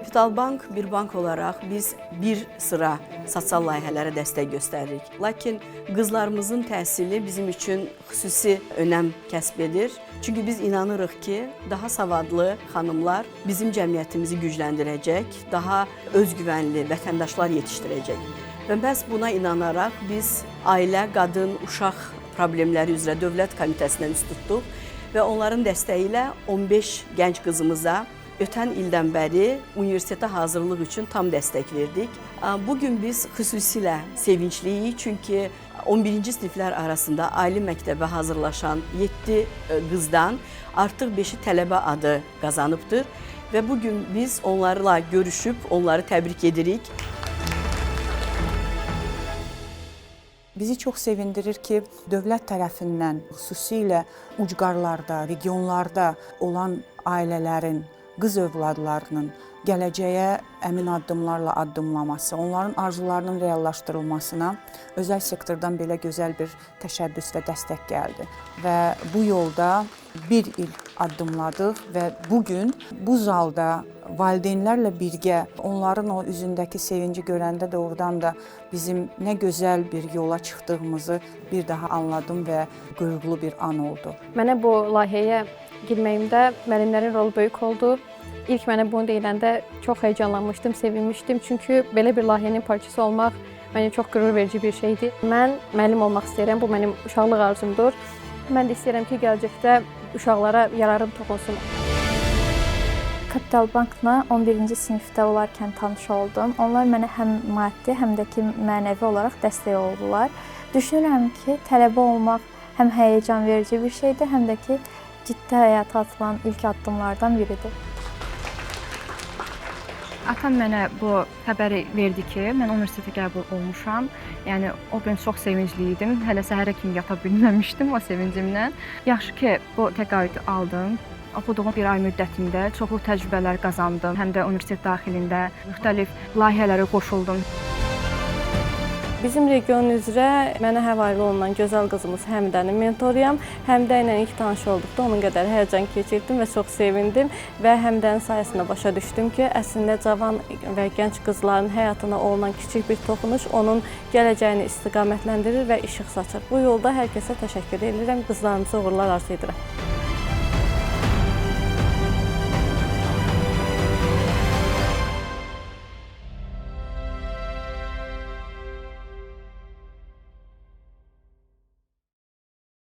Kapital Bank bir bank olaraq biz bir sıra sosial layihələrə dəstək göstəririk. Lakin qızlarımızın təhsili bizim üçün xüsusi önəm kəsb edir. Çünki biz inanırıq ki, daha savadlı xanımlar bizim cəmiyyətimizi gücləndirəcək, daha özgüvənli vətəndaşlar yetişdirəcək. Və məhz buna inanaraq biz ailə, qadın, uşaq problemləri üzrə Dövlət Komitəsindən üst tutduq və onların dəstəyi ilə 15 gənc qızımıza ötən ildən bəri universitetə hazırlıq üçün tam dəstək verdik. Bugün biz xüsusilə sevincliyik, çünki 11-ci siniflər arasında ali məktəbə hazırlaşan 7 qızdan artıq 5-i tələbə adı qazanıbdır və bugün biz onlarla görüşüb onları təbrik edirik. Bizi çox sevindirir ki, dövlət tərəfindən xüsusilə ucqarlarda, regionlarda olan ailələrin, qız övladlarının gələcəyə əmin addımlarla addımlaması, onların arzularının reallaşdırılmasına özəl sektordan belə gözəl bir təşəbbüs və dəstək gəldi. Və bu yolda bir il addımladıq və bugün bu zalda valideynlərlə birgə onların o üzündəki sevinci görəndə doğrudan da bizim nə gözəl bir yola çıxdığımızı bir daha anladım və qürurlu bir an oldu. Mənə bu layihəyə girməyimdə müəllimlərin rolu böyük oldu. İlk mənə bunu deyiləndə çox həyecanlanmışdım, sevinmişdim. Çünki belə bir layihənin parçası olmaq mənə çox qürur verici bir şeydir. Mən müəllim olmaq istəyirəm, bu mənim uşaqlıq arzumdur. Mən də istəyirəm ki, gələcəkdə uşaqlara yararım toxunsun. Kapital Bankla 11-ci sinifdə olarkən tanış oldum. Onlar mənə həm maddi, həm də ki, mənəvi olaraq dəstək oldular. Düşünürəm ki, tələbə olmaq həm həyəcan verici bir şeydir, həm də ki, ciddi həyata atılan ilk addımlardan biridir. Atam mənə bu xəbəri verdi ki, mən universitetə qəbul olmuşam. Yəni o gün çox sevincli idim. Hələ səhərə kimi yata bilməmişdim o sevincimdən. Yaxşı ki, bu təqaüdü aldım. Oxuduğum bir ay müddətində çoxlu təcrübələr qazandım. Həm də universitet daxilində müxtəlif layihələrə qoşuldum. Bizim region üzrə mənə həvalə olunan gözəl qızımız Həmidənin mentoruyam. Həmidə ilə ilk tanış olduqda onun qədər həyəcan keçirdim və çox sevindim və Həmidənin sayəsində başa düşdüm ki, əslində cavan və gənc qızların həyatına olunan kiçik bir toxunuş onun gələcəyini istiqamətləndirir və işıq saçır. Bu yolda hər kəsə təşəkkür edirəm, qızlarımıza uğurlar arzu edirəm.